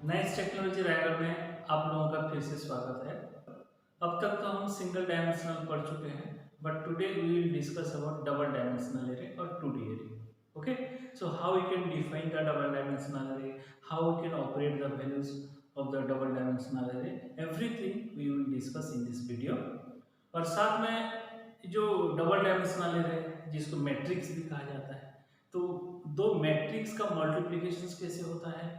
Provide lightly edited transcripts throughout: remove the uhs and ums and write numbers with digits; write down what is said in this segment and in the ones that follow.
Nice technology rider में आप लोगों का फिर से स्वागत है। अब तक तो हम सिंगल डायमेंशनल पढ़ चुके हैं, but today we will discuss about double dimensional array और 2D array. Okay, so how we can define the double dimensional array, how we can operate the values of the double dimensional array, everything we will discuss in this video. और साथ में जो double dimensional array जिसको matrix भी कहा जाता है, तो दो मैट्रिक्स का मल्टीप्लिकेशन कैसे होता है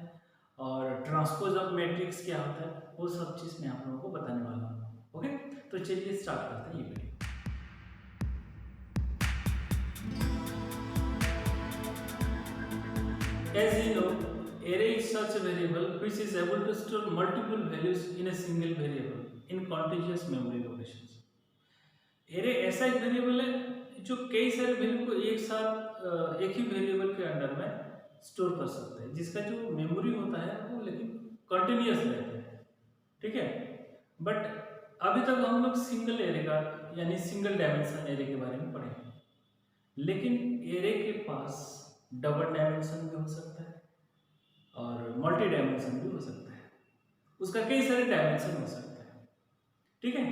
और ट्रांसपोज ऑफ मैट्रिक्स क्या होता है, वो सब चीज़ मैं आप लोगों को बताने वाला हूँ. ओके, तो चलिए स्टार्ट करते हैं ये video. As you know, array is such a variable which is able to store multiple values in a single variable in contiguous memory locations. Array ऐसा एक वेरिएबल है जो कई सारे वैल्यू को एक साथ एक ही वेरिएबल के अंदर में स्टोर कर सकता है, जिसका जो मेमोरी होता है वो लेकिन कंटिन्यूअस रहता है. ठीक है, बट अभी तक हम लोग सिंगल एरे का यानी सिंगल डायमेंशन एरे के बारे में पढ़े हैं, लेकिन एरे के पास डबल डायमेंशन भी हो सकता है और मल्टी डायमेंशन भी हो सकता है. उसका कई सारे डायमेंशन हो सकता है. ठीक है,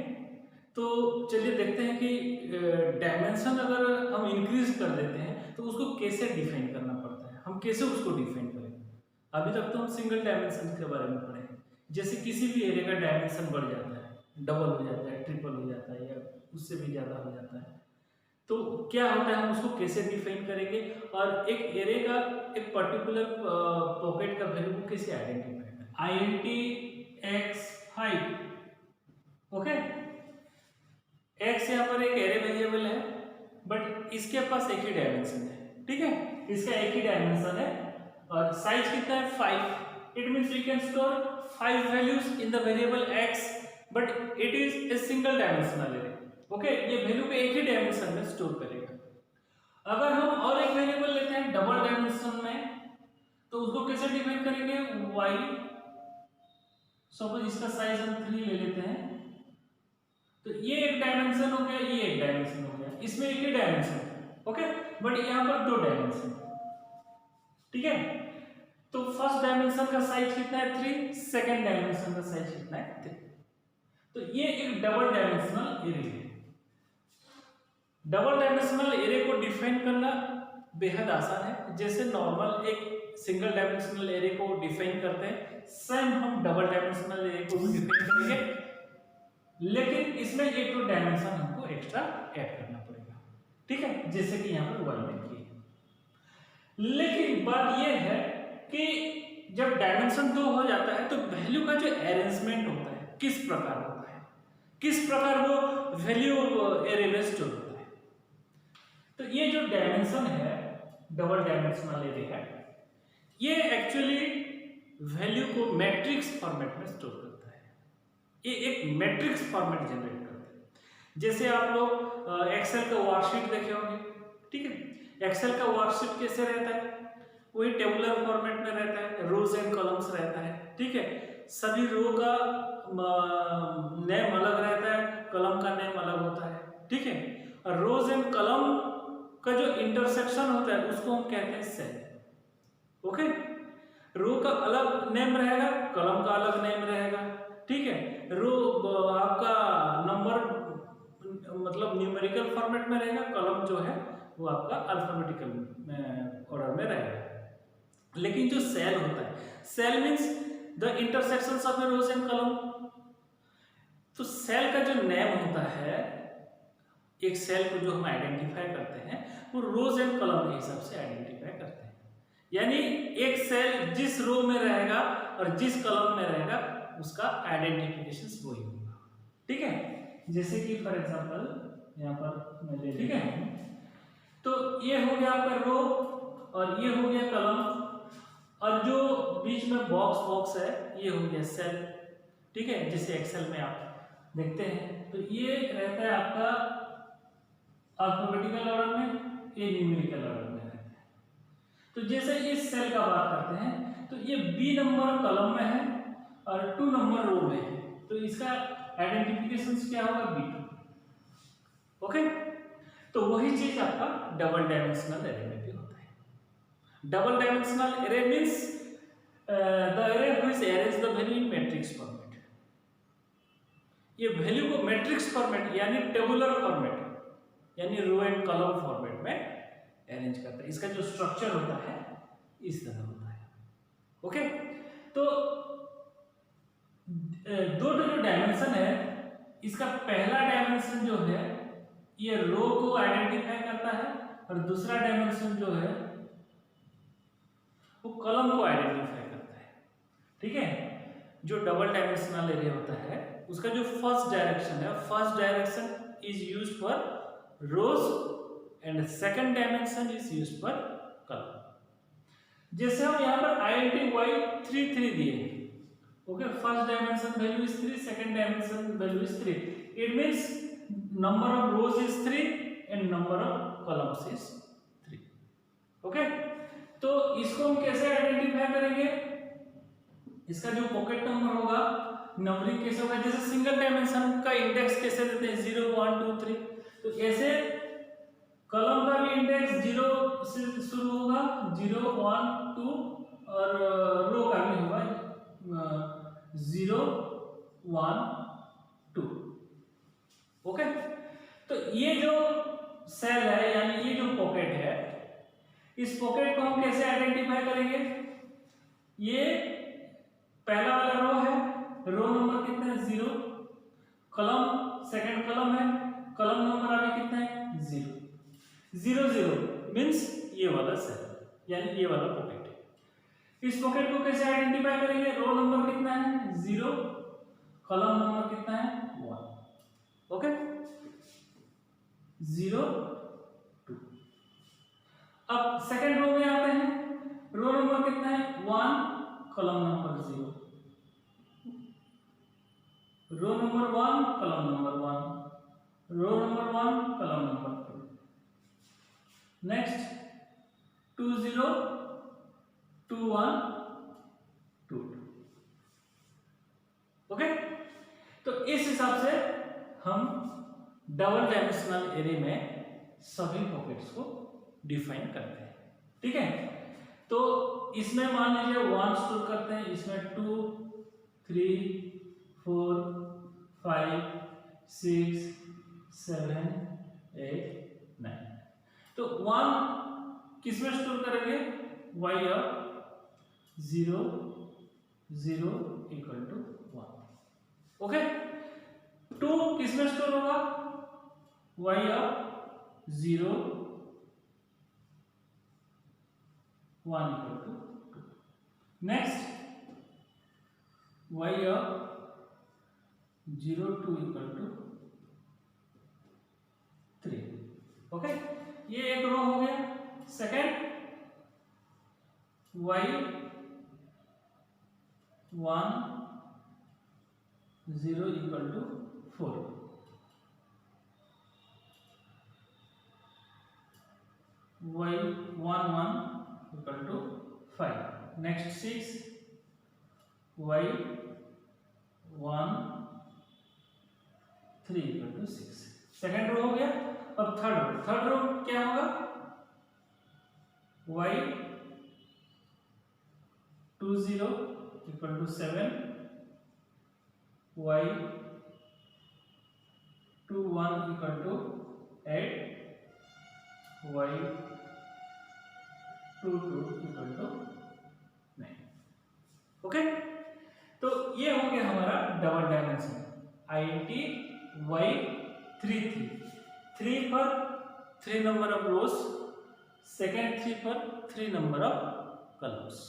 तो चलिए देखते हैं कि डायमेंशन अगर हम इंक्रीज कर देते हैं तो उसको कैसे डिफाइन करना पड़ता है, हम कैसे उसको डिफाइन करें. अभी तक तो हम सिंगल डायमेंशन के बारे में पढ़े हैं. जैसे किसी भी एरे का डायमेंशन बढ़ जाता है, डबल हो जाता है, ट्रिपल हो जाता है या उससे भी ज़्यादा हो जाता है, तो क्या होता है, हम उसको कैसे डिफाइन करेंगे और एक एरे का एक पर्टिकुलर पॉकेट का वैल्यू को कैसे आइडेंटिफाई करें. int x5. ओके, x यहाँ पर एक एरे वेरिएबल है, बट इसके पास एक ही डायमेंशन है. ठीक है, इसका एक ही डायमेंशन है और साइज कितना है 5. It means we can store 5 values in the variable x, but it is a single dimensional array. Okay, ये वैल्यू को एक ही डायमेंशन में स्टोर करेगा. अगर हम और एक वेरिएबल लेते हैं डबल डायमेंशन में, तो उसको कैसे डिफाइन करेंगे. y, सपोज इसका साइज हम 3 ले लेते हैं, तो ये एक डायमेंशन हो गया, ये एक डायमेंशन हो गया, इसमें एक ही डायमेंशन. ओके, बट यहां पर दो डायमेंशन. ठीक है, तो फर्स्ट डायमेंशन का साइज कितना है 3, सेकंड डायमेंशन का साइज कितना है 3. तो ये एक डबल डायमेंशनल एरे है. डबल डायमेंशनल एरे को डिफाइन करना बेहद आसान है. जैसे नॉर्मल एक सिंगल डायमेंशनल एरे को डिफाइन करते हैं, सेम हम डबल डायमेंशनल एरे को भी डिफाइन करेंगे, लेकिन इसमें एक तो डायमेंशन हमको एक्स्ट्रा ऐड करना पड़ेगा. ठीक है, जैसे कि यहाँ पर y में किया. लेकिन बात यह है कि जब डायमेंशन 2 हो जाता है तो वैल्यू का जो अरेंजमेंट होता है किस प्रकार होता है, किस प्रकार वो वैल्यू एरे में स्टोर होता है. तो ये जो डायमेंशन है डबल डायमेंशनल एरे है, ये एक्चुअली वैल्यू को मैट्रिक्स फॉर्मेट में स्टोर करता है. ये एक मैट्रिक्स फॉर्मेट जनरेट करता है. जैसे आप लोग एक्सेल का वर्कशीट देखे होंगे. ठीक है, एक्सेल का वर्कशीट कैसे रहता है, वही टेबुलर फॉर्मेट में रहता है, रोज एंड कॉलम्स रहता है. ठीक है, सभी रो का नेम अलग रहता है, कॉलम का नेम अलग होता है. ठीक है, और रोज एंड कॉलम का जो इंटरसेक्शन होता है उसको हम कहते हैं सेल. ओके, रो का अलग नेम रहेगा, कॉलम का अलग नेम रहेगा. ठीक है, रो आपका नंबर मतलब न्यूमेरिकल फॉर्मेट में रहेगा, कॉलम जो है वो आपका अल्फाबेटिकल ऑर्डर में रहेगा. लेकिन जो सेल होता है, cell means the intersections of the rows and column. तो सेल का जो नेम होता है, एक सेल को जो हम आइडेंटिफाई करते हैं वो रोज एंड कॉलम के हिसाब से आइडेंटिफाई करते हैं. यानी एक सेल जिस रो में रहेगा और जिस कॉलम में रहेगा उसका आइडेंटिफिकेशन वही होगा. ठीक है, जैसे कि फॉर एग्जांपल यहाँ पर मैं ले. ठीक है, तो ये हो गया आपका रो और ये हो गया कॉलम, और जो बीच में बॉक्स है ये हो गया सेल. ठीक है, जैसे एक्सेल में आप देखते हैं तो ये रहता है आपका अल्फाबेटिकल ऑर्डर में, ये न्यूमेरिकल ऑर्डर में रहता है. तो जैसे इस सेल का बात करते हैं तो ये बी नंबर कॉलम में है और 2 नंबर रो में है, तो इसका आइडेंटिफिकेशन क्या होगा B2. ओके, तो वही चीज आपका डबल डायमेंशनल एरे में भी होता है. Double dimensional array means the array which arrange the value in matrix format. ये वैल्यू को मैट्रिक्स फॉर्मेट यानी टेबुलर फॉर्मेट यानी रो एंड कॉलम फॉर्मेट में अरेंज करता है। इसका जो स्ट्रक्चर होता है इस तरह होता है। ओके, तो दो जो डायमेंशन है, इसका पहला डायमेंशन जो है ये रो को आइडेंटिफाई करता है और दूसरा डायमेंशन जो है वो कॉलम को आइडेंटिफाई करता है। ठीक है, जो डबल डायमेंशनल एरे होता है उसका जो फर्स्ट डायरेक्शन है, first direction is used for rows and second dimension is used for column. जैसे हम यहाँ पर INTY 3 3 दिए, okay, first dimension value is 3, second dimension value is 3, it means number of rows is 3 and number of columns is 3। Okay, तो इसको हम कैसे identify करेंगे? इसका जो पॉकेट नंबर होगा, नंबरिंग कैसे होगा, जैसे सिंगल डायमेंशन का इंडेक्स कैसे देते हैं 0 1 2 3, तो ऐसे कॉलम का भी इंडेक्स 0 से शुरू होगा, 0 1 2, और रो का भी होगा 0 1 2। ओके, तो ये जो सेल है यानी ये जो पॉकेट है, इस पॉकेट को हम कैसे आइडेंटिफाई करेंगे? ये पहला वाला रो है, रो नंबर कितना है 0, कॉलम सेकंड कॉलम है, कॉलम नंबर अभी कितना है 0 0 0 मींस ये वाला सेल यानी ये वाला पॉकेट। इस पॉकेट को कैसे आइडेंटिफाई करेंगे? रो नंबर कितना है 0, कॉलम नंबर कितना है 1। ओके, 0 2। अब सेकंड रो में आते हैं, रो नंबर कितना है 1, column number 0, row number 1 column number 1, row number 1 column number 2। Next 2 0 2 1 2 2। Okay, तो इस हिसाब से हम डबल डायमेंशनल एरे में सभी पॉकेट्स को डिफाइन करते हैं। ठीक है, तो इसमें मान लीजिए 1 स्टोर करते हैं, इसमें 2 3 4 5 6 7 8 9। तो 1 किसमें स्टोर करेंगे? y of 0 0 equal to 1। Okay, 2 किसमें स्टोर होगा? y of 0 1 equal to 2। Next y of 0 2 equal to 3। Okay, ये एक रो हो गया। Second y 1 0 equal to 4, y 1 1 equal to 5। Next 6 y 1 3 equal to 6। Second row हो गया। अब थर्ड रो क्या होगा? y 2 0 equal to 7, y 2 1 equal to 8, y 2 2 equal to 9। Okay, तो ये हो गया हमारा डबल डायमेंशन INTY 3 3। 3 पर 3 नंबर ऑफ रोज, सेकेंड 3 पर 3 नंबर ऑफ कॉलम्स।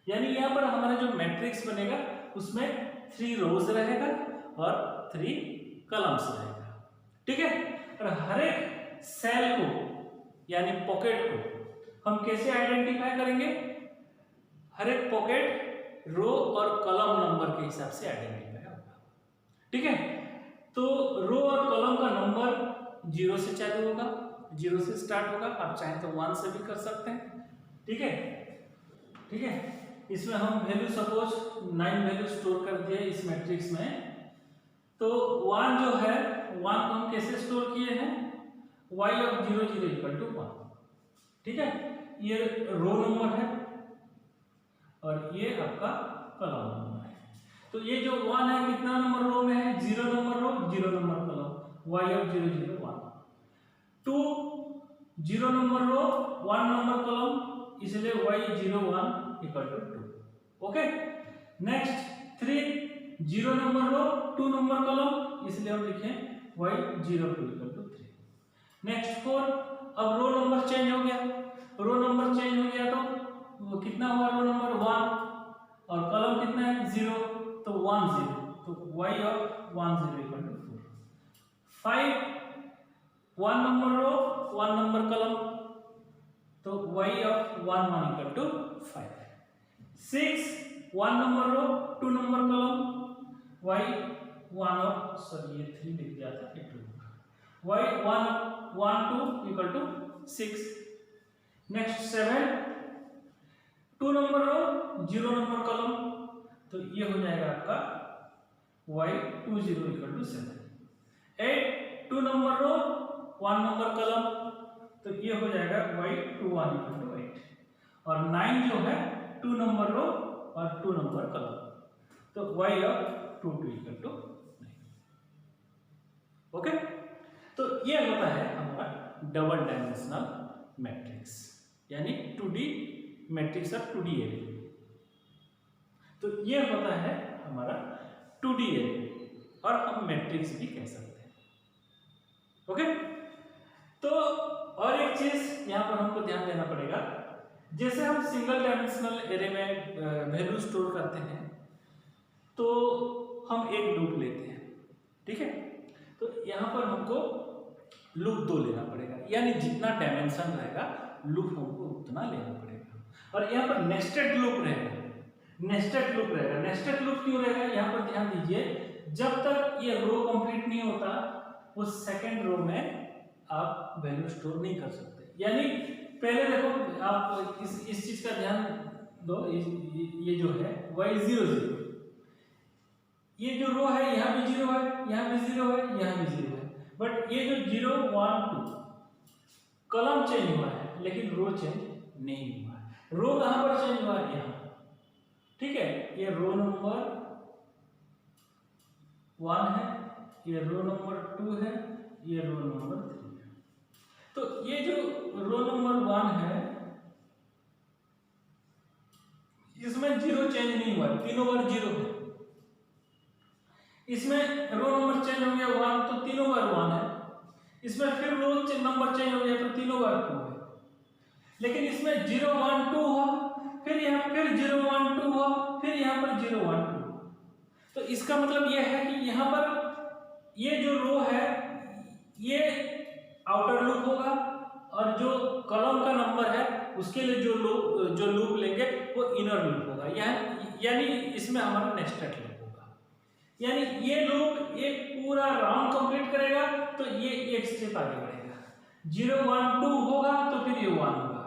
यानी यहाँ पर हमारा जो मैट्रिक्स बनेगा उसमें 3 रोज रहेगा और 3 कॉलम्स रहेगा। ठीक है, और हर एक सेल को यानी पॉकेट को हम कैसे आइडेंटिफाई करेंगे? हर एक पॉकेट रो और कॉलम नंबर के हिसाब से आइडेंटिफाई होगा। ठीक है, तो रो और कॉलम का नंबर 0 से चालू होगा, 0 से स्टार्ट होगा, आप चाहें तो 1 से भी कर सकते हैं। ठीक है, ठीक है, इसमें हम वैल्यू सपोज 9 वैल्यू स्टोर कर दिए इस मैट्रिक्स में। तो 1 जो है 1 को हम कैसे स्टोर किए हैं? y of 0 0 equal to 1। ठीक है, ये रो नंबर है। और ये आपका कॉलम नंबर है। तो ये जो 1 है कितना नंबर रो में है, 0 number row 0 number column, y of 0 0 1। 2 0 number row 1 number column, इसलिए y 0 1 equal to 2। Okay, next 3 0 number row 2 number column, इसलिए हम लिखें y 0 2 इक्वल टू 3। नेक्स्ट 4, अब रो नंबर चेंज हो गया, रो नंबर चेंज हो गया तो वो कितना हुआ, रो नंबर 1 और कॉलम कितना है 0, तो 1 0, तो y of 1 0 equal to 4। 5 1 number row 1 number column, तो y of 1 1 equal to 5। 6 1 number row 2 number column, y 1 of, sorry ये 3 लिख दिया था, ये 2, y 1 1 2 equal to 6। Next 7 2 number row 0 number column, तो ये हो जाएगा आपका y 2 0 equal to 7। 8 2 number row 1 number column, तो ये हो जाएगा y 2 1 इक्वल टू 8। और 9 जो है 2 नंबर रो और 2 नंबर कॉलम, तो y of 2 2 equal to 9। Okay, तो ये होता है हमारा डबल डायमेंशनल मैट्रिक्स, यानी 2D मैट्रिक्स और 2D एरे। तो ये होता है हमारा 2D एरे, और हम मैट्रिक्स भी कह सकते हैं। ओके, तो और एक चीज यहाँ पर हमको ध्यान देना पड़ेगा, जैसे हम सिंगल डायमेंशनल एरे में वैल्यू स्टोर करते हैं, तो हम एक लूप लेते हैं, ठीक है। तो यहाँ पर हमको लूप 2 लेना पड़ेगा, यानी जितना डायमेंशन रहेगा लूप हमको उतना लेना पड़ेगा। और यहाँ पर नेस्टेड लूप रहेगा, नेस्टेड लूप रहेगा। नेस्टेड लूप क्यों रहेगा, यहाँ पर ध्यान दीजिए, जब तक ये रो कंप्लीट नहीं होता उस सेकंड रो में आप वैल्यू स्टोर नहीं कर सकते। यानी पहले देखो, आप इस चीज का ध्यान दो, ये जो है y 0 0, ये जो रो है यहाँ भी 0 है, यहाँ भी 0 है, यहाँ भी 0 है, बट ये जो 0 1 2 कॉलम चेंज हुआ है, लेकिन रो चेंज नहीं हुआ है। रो कहां पर चेंज हुआ है, यहाँ, ठीक है। ये रो नंबर 1 है, ये रो नंबर 2 है, ये रो नंबर 3 है। तो ये जो रो नंबर 1 है, इसमें 0 चेंज नहीं हुआ, तीनों बार 0 है। इसमें रो नंबर चेंज हो गया 1, तो तीनों बार 1 है। इसमें फिर रो नंबर चेंज हो गया, तो तीनों बार 2 है। लेकिन इसमें 0 1 2 हुआ, फिर यहाँ फिर 0 1 2 हुआ, फिर यहाँ पर 0 1 2। तो इसका मतलब यह है कि यहाँ पर ये जो रो है ये आउटर लूप होगा, और जो कॉलम का नंबर है उसके लिए जो लूप लेंगे वो इनर लूप होगा, यानी इसमें हमारा नेस्टेड लूप होगा। यानी ये लूप एक पूरा राउंड कंप्लीट करेगा, तो ये एक स्टेप आगे बढ़ेगा। 0 1 2 होगा तो फिर ये 1 होगा,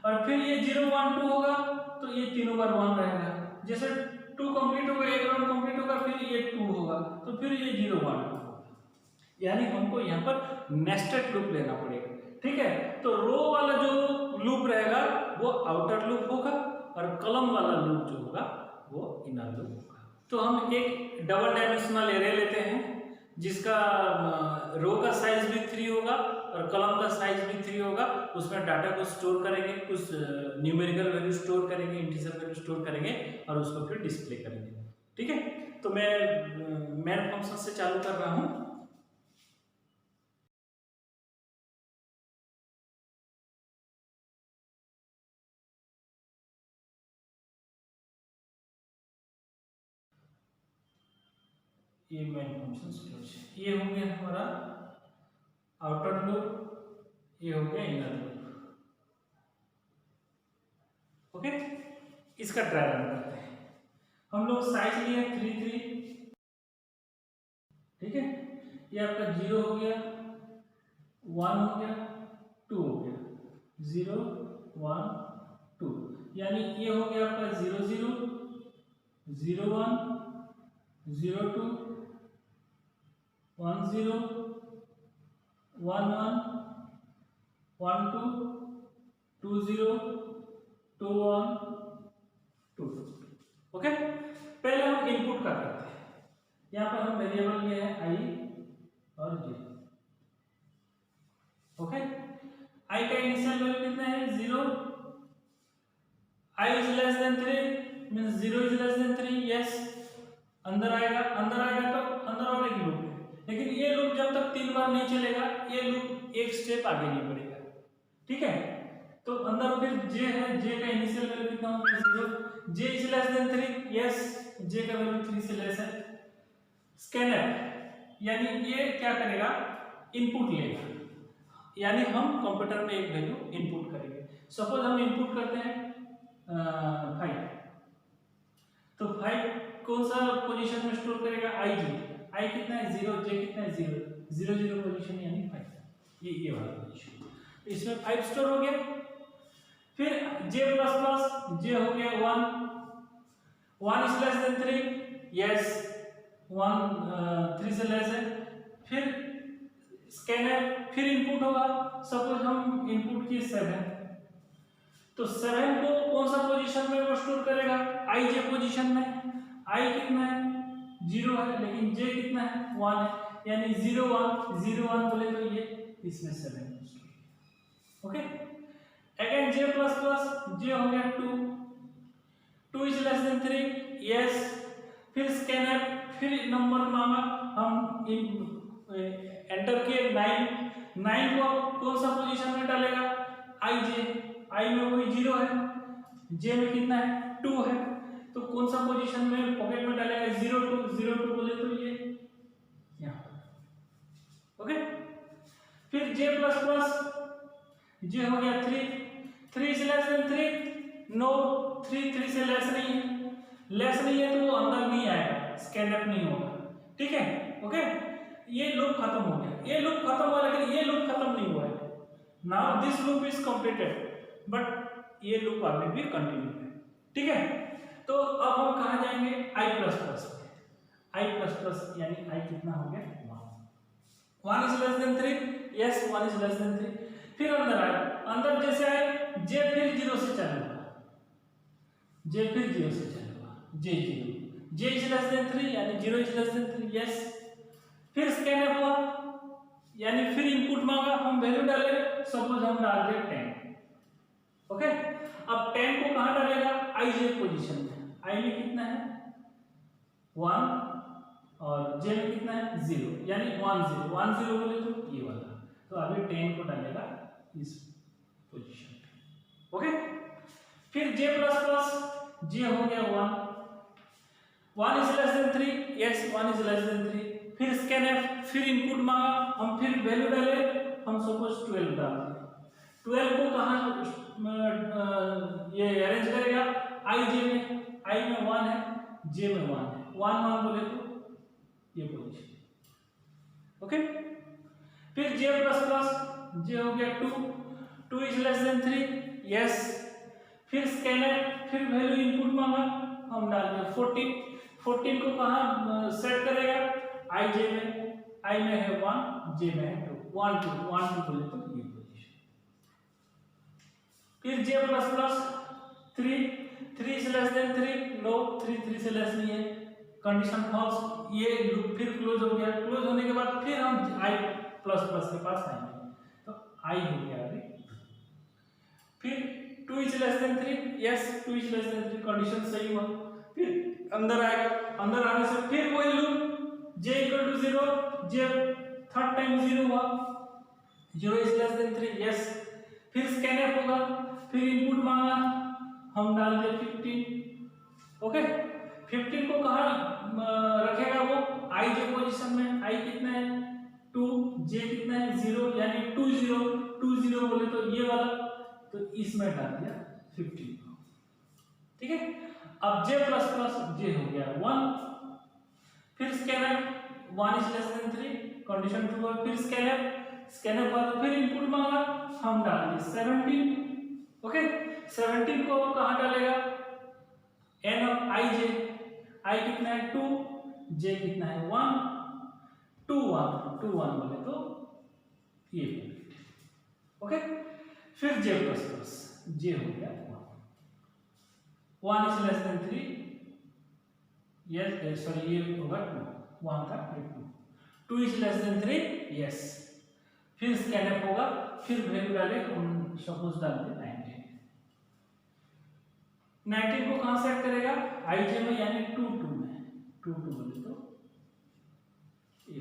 और फिर ये 0 1 2 होगा तो ये तीनों बार 1 रहेगा। जैसे 2 कंप्लीट होगा, एक राउंड कंप्लीट होगा, फिर ये 2 होगा, तो फिर ये 0 1 2 होगा। यानी हमको यहाँ पर नेस्टेड लूप लेना पड़ेगा, ठीक है। तो रो वाला जो लूप रहेगा वो आउटर लूप होगा, और कॉलम वाला लूप जो होगा वो इनर लूप होगा। तो हम एक डबल डायमेंशनल एरे लेते हैं, जिसका रो का साइज भी 3 होगा और कॉलम का साइज भी 3 होगा। उसमें डाटा को स्टोर करेंगे, कुछ न्यूमेरिकल वैल्यू स्टोर करेंगे, इंटीजर वैल्यू स्टोर करेंगे, और उसको फिर डिस्प्ले करेंगे, ठीक है। तो मैं मेन फंक्शन से चालू कर रहा हूँ। ये मेन फंक्शन क्लोज, ये हो गया हमारा आउटर लूप, ये हो गया इनर लूप। ओके, इसका ट्रायल रन करते हैं। हम लोग साइज लिए 3 3, ठीक है। ये आपका 0 हो गया, 1 हो गया, 2 हो गया, 0 1 2, यानी ये हो गया आपका 0 0 0 1 0 2 1 0 1 1 1 2 2 0 2 1 यहाँ पर हम वेरिएबल लिए हैं आई और जे। ओके, आई का इनिशियल वैल्यू कितना है 0, I is less than 3 means 0 is less than 3, yes अंदर आएगा तो अंदर और एक लूप है, लेकिन ये लूप जब तक 3 बार नहीं चलेगा ये लूप एक स्टेप आगे नहीं बढ़ेगा। ठीक है, तो अंदर फिर जे है, जे का इनिशियल वैल्यू कितना होगा 0, जे इज लेस देन 3, यस जे का वैल्यू 3 से लेस है। स्कैनर यानी ये क्या करेगा, इनपुट लेगा, यानी हम कंप्यूटर में एक वैल्यू इनपुट करेंगे। सपोज हम इनपुट करते हैं 5, तो 5 कौन सा पोजीशन में स्टोर करेगा, आई जे, आई कितना है 0, जे कितना है 0, 0 0 पोजीशन यानी 5, ये वाला पोजीशन, इसमें 5 स्टोर हो गया। फिर जे प्लस प्लस, जे हो गया 1 इज लेस देन 3, यस 1 3 से लेस है। फिर स्कैनर, फिर इनपुट होगा, सपोज हम इनपुट किए 7, तो 7 को कौन सा पोजीशन में वो स्टोर करेगा, आई जे पोजीशन में। आई कितना है 0 है, लेकिन जे कितना है 1 है, यानी 0 1 बोले तो ये इसमें 7 स्टोर। ओके, अगेन जे प्लस प्लस, जे हो गया 2 इज लेस देन 3, यस। फिर स्कैनर, फिर नंबर मांगा, हम एंटर किए 9 को कौन सा पोजीशन में डालेगा, आई जे, आई में कोई 0 है, जे में कितना है 2 है, तो कौन सा पोजीशन में पॉकेट में डालेगा 0 2 बोले तो ये यहाँ। ओके, फिर जे प्लस प्लस, जे हो गया 3 इज लेस देन 3, नो 3 से लेस नहीं है तो वो अंदर नहीं आएगा, स्कैन अप नहीं होगा। ठीक है, ओके, ये लूप खत्म हो गया, ये लूप खत्म हुआ, लेकिन ये लूप खत्म नहीं हुआ है। Now this loop is completed, but ये लूप अभी भी कंटिन्यू है। ठीक है, तो अब हम कहाँ जाएंगे, आई प्लस प्लस यानी आई कितना हो गया 1 is less than 3, yes 1 is less than 3। फिर अंदर आए, अंदर जैसे आए, जे फिर 0 से चालू हुआ, जे फिर 0 से चालू हुआ, जे 0, जे इज लेस देन 3 यानी 0 इज लेस देन 3, यस। फिर स्कैन हुआ, यानी फिर इनपुट मांगा, हम वैल्यू डाले, सपोज हम डाल दिए 10। ओके, अब 10 को कहां डालेगा, आई जे पोजीशन में, आई में कितना है 1 और जे में कितना है 0, यानी 1 0 बोले तो ये वाला, तो अभी 10 को डालेगा इस पोजीशन पे। ओके, फिर जे प्लस प्लस, जे हो गया 1 is less than 3, yes 1 is less than 3। फिर स्कैनफ, फिर इनपुट मांगा, हम फिर वैल्यू डाले, हम सपोज 12 डाल दिए, 12 को कहां ये अरेंज करेगा, आई जे में, आई में 1 है, जे में 1 है, 1 बोले तो ये पोजीशन। ओके, फिर जे प्लस प्लस, जे हो गया 2 इज लेस देन 3, यस। फिर स्कैनर, फिर वैल्यू इनपुट मांगा, हम डाल दिए 14 को कहां सेट करेगा, आई जे में, आई में है 1, जे में है 2, 1 2 बोले तो ये पोजीशन। फिर J plus plus 3 is less than 3, no 3 से लेस नहीं है, कंडीशन फॉल्स, ये लूप फिर क्लोज हो गया। क्लोज होने के बाद फिर हम आई प्लस प्लस के पास आएंगे, तो आई हो गया अभी। फिर 2 is less than 3, yes 2 is less than 3, condition सही हुआ। फिर अंदर आएगा, अंदर आने से फिर वही loop, j equal to 0, j third time 0 हुआ, 0 इज लेस देन 3, यस। फिर स्कैनर होगा, फिर इनपुट मांगा, हम डाल दिए 15। ओके, 15 को कहां रखेगा वो, आई जे पोजीशन में, आई कितना है 2, जे कितना है 0, यानी 2 0 बोले तो ये वाला, तो इसमें डाल दिया 15। ठीक है, अब जे प्लस प्लस, जे हो गया 1, फिर scanner 1 is less than 3, condition true है। फिर स्कैनर बाद फिर इनपुट मांगा, हम डाल दिए 17। ओके, 17 को कहां डालेगा, एन ऑफ आई जे, आई कितना है 2, जे कितना है 1, 2 1 बोले तो ये। ओके, फिर जे प्लस प्लस, जे हो गया 1 is less than 3, yes sorry ये होगा 2, 1 था फिर 2 इज लेस देन 3 यस, फिर स्कैनअप होगा, फिर वैल्यू डाले, सपोज डाल दे 19 को कहां सेट करेगा आई जे में यानी 2 2 में 2 2 बोले तो ये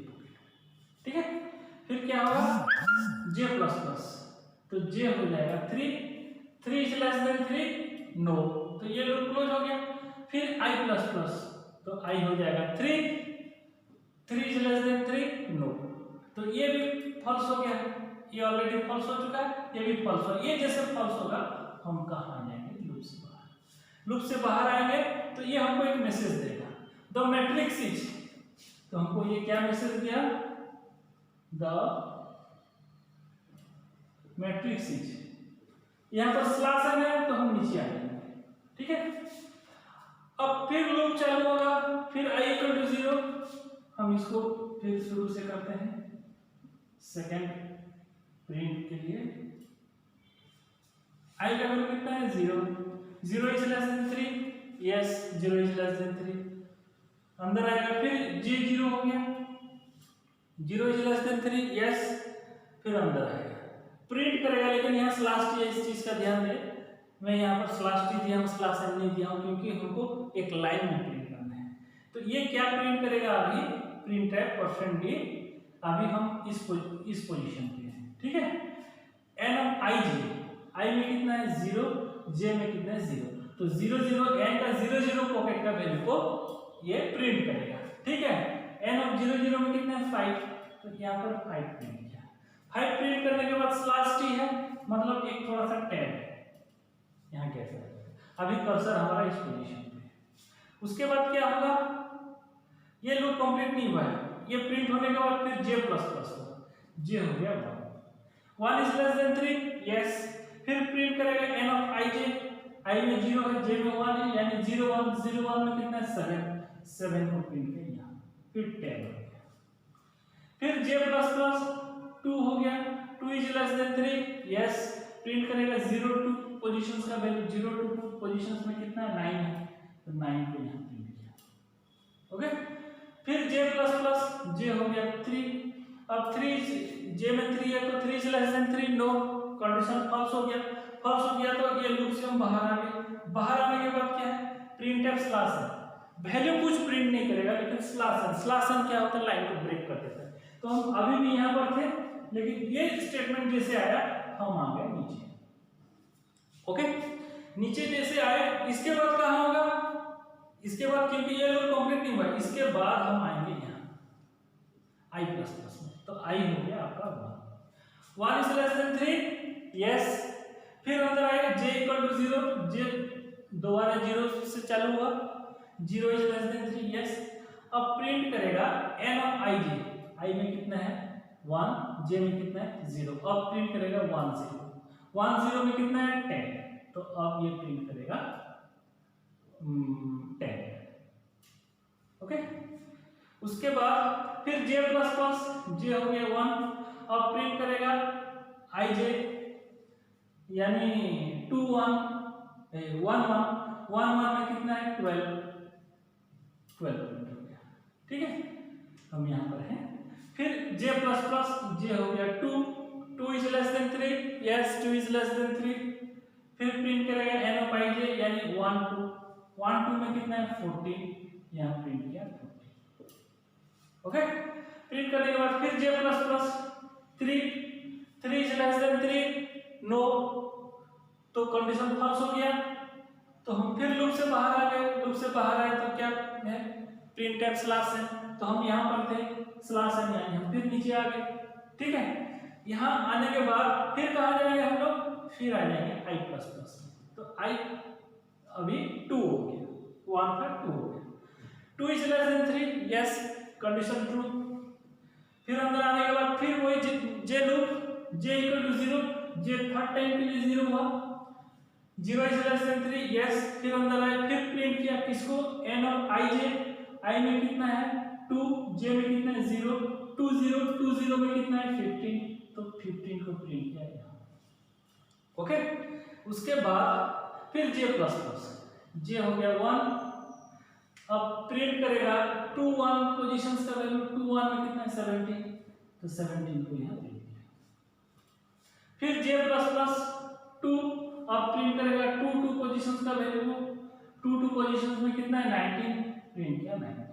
ठीक है। फिर क्या होगा जे प्लस प्लस, तो जे हो जाएगा 3 इज लेस देन 3 नो, तो ये लूप क्लोज हो गया। फिर आई प्लस प्लस, तो आई हो जाएगा 3 इज लेस देन 3 नो, तो ये भी फॉल्स हो गया, ये ऑलरेडी फॉल्स हो चुका है, ये भी फॉल्स हो। ये जैसे फॉल्स होगा हम कहाँ आ जाएंगे लूप से बाहर, लूप से बाहर आएंगे तो ये हमको एक मैसेज देगा द मैट्रिक्स इज, तो हमको ये क्या मैसेज दिया द मैट्रिक्स इज, यहां पर स्लैश है तो हम नीचे आ जाएंगे, ठीक है। अब फिर लूप चालू होगा, फिर i इक्वल टू 0, हम इसको फिर शुरू से करते हैं सेकंड प्रिंट के लिए। i का वैल्यू कितना है 0 is less than 3 yes 0 is less than 3, अंदर आएगा, फिर j 0 हो गया, 0 इज लेस देन 3 यस, फिर अंदर आएगा प्रिंट करेगा, लेकिन यहाँ स्लैश टी है, इस चीज का ध्यान दे, मैं यहाँ पर स्लैश टी दिया हूँ स्लैश एन नहीं दिया हूँ क्योंकि हमको एक लाइन में प्रिंट करना है। तो ये क्या प्रिंट करेगा, अभी प्रिंट है %d, अभी हम इस पोजीशन पे हैं, ठीक है। एन ऑफ आई जे, आई में कितना है 0, जे में कितना है 0, तो 0 0 एन का 0 0 पॉकेट का वैल्यू को ये प्रिंट करेगा, ठीक है। एन ऑफ 0 0 में कितना है 5, तो यहाँ पर 5 प्रिंट किया, 5 प्रिंट करने के बाद स्लैश टी है, मतलब एक थोड़ा सा टैब यहाँ कैसे, अभी कर्सर हमारा इस पोजीशन पे है। उसके बाद क्या होगा, ये लूप कंप्लीट नहीं हुआ है, ये प्रिंट होने के बाद फिर जे प्लस प्लस होगा, जे हो गया 1 इज लेस देन 3 यस, फिर प्रिंट करेगा एन ऑफ आई जे, आई में 0 है, जे में 1 है, यानी 0 1 0 1 में कितना है 7 को प्रिंट किया यहाँ, फिर 10 हो गया, फिर जे प्लस प्लस 2 हो गया, 2 is less than 3 yes, print करेगा 0 2 पोजीशंस का वैल्यू, 0 2 पोजीशंस में कितना है 9 है, तो 9 को यहाँ प्रिंट किया, ओके। फिर j प्लस प्लस, j हो गया 3, अब 3 j में 3 है तो 3 is less than 3 no, condition false हो गया, फॉल्स हो गया तो ये लूप से हम बाहर आ गए। बाहर आने के बाद क्या है, प्रिंटफ स्लैश है, वैल्यू कुछ प्रिंट नहीं करेगा लेकिन स्लैश क्या होता है, लाइन को ब्रेक कर देता है। तो हम अभी भी यहाँ पर थे, लेकिन ये स्टेटमेंट जैसे आया हम आ गए नीचे, ओके। नीचे जैसे आए, इसके बाद कहाँ होगा, इसके बाद क्योंकि ये लोग कंप्लीट नहीं हुआ, इसके बाद हम आएंगे यहाँ i प्लस प्लस में, तो i हो गया आपका 1 इज लेस देन 3 यस, फिर अंदर आएगा j इक्वल टू 0, j दोबारा 0 से चालू हुआ, 0 इज लेस देन 3 यस, अब प्रिंट करेगा n of i j, i में कितना है 1, j में कितना है 0, अब प्रिंट करेगा 1 0, 1 0 में कितना है 10, तो अब ये प्रिंट करेगा 10, ओके। उसके बाद फिर j प्लस प्लस, j हो गया 1, अब प्रिंट करेगा i j, यानी 2 1 1 1 में कितना है 12 प्रिंट हो गया, ठीक है। हम यहाँ पर हैं, फिर j प्लस प्लस, j हो गया 2 is less than 3 yes, 2 is less than 3, फिर प्रिंट करेगा n ऑफ i j, यानी 1 2 में कितना है 14, यहाँ प्रिंट किया 14, ओके। प्रिंट करने के बाद फिर j plus plus 3 is less than 3 no, तो कंडीशन फॉल्स हो गया, तो हम फिर लूप से बाहर आ गए, लूप से बाहर आए तो क्या है प्रिंटफ स्लैश है, तो हम यहाँ पर थे स्लैश है, यानी हम फिर नीचे आ गए, ठीक है। यहाँ आने के बाद फिर कहाँ जाएंगे हम लोग, फिर आ जाएंगे i प्लस प्लस, तो i अभी 2 हो गया, 1 था 2 हो गया, 2 is less than 3 yes, condition true. फिर अंदर आने के बाद फिर वही j loop, j equal to 0, j third time के लिए 0 हुआ, 0 इज लेस देन 3 यस, फिर अंदर आए, फिर प्रिंट किया किसको, n of i j, i में कितना है 2, j में कितना है 0, 2 0 में कितना है 15, तो 15 को प्रिंट किया यहाँ, ओके। उसके बाद फिर j प्लस प्लस, j हो गया 1, अब प्रिंट करेगा 2 1 पोजीशंस का वैल्यू, 2 1 में कितना है 17, तो 17 को यहाँ प्रिंट किया। फिर j प्लस प्लस 2, अब प्रिंट करेगा 2 2 पोजीशंस का वैल्यू, 2 2 पोजीशंस में कितना है 19, प्रिंट किया 19।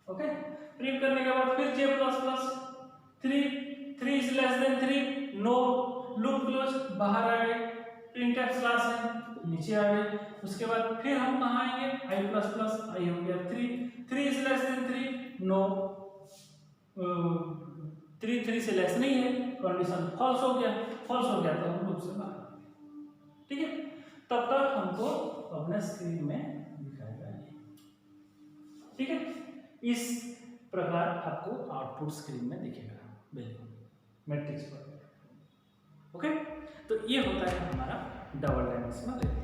ओके, प्रिंट करने के बाद फिर j plus plus 3 3 is less than 3, no loop close, बाहर आ गए, प्रिंटफ क्लास है नीचे आ गए। उसके बाद फिर हम कहाँ आएंगे, i प्लस प्लस i हो गया 3 3 इज लेस देन 3, नो 3 3 से लेस नहीं है, कंडीशन फॉल्स हो गया, फॉल्स हो गया तो हम लूप से बाहर। ठीक है, तब तक हमको अपने स्क्रीन में दिखाएगा ये। ठीक है, इस प्रकार आपको आउटपुट स्क्रीन में दिखेगा बिल्कुल मैट्रिक्स पर। ओके, तो ये होता है हमारा डबल डायमेंशनल एरे।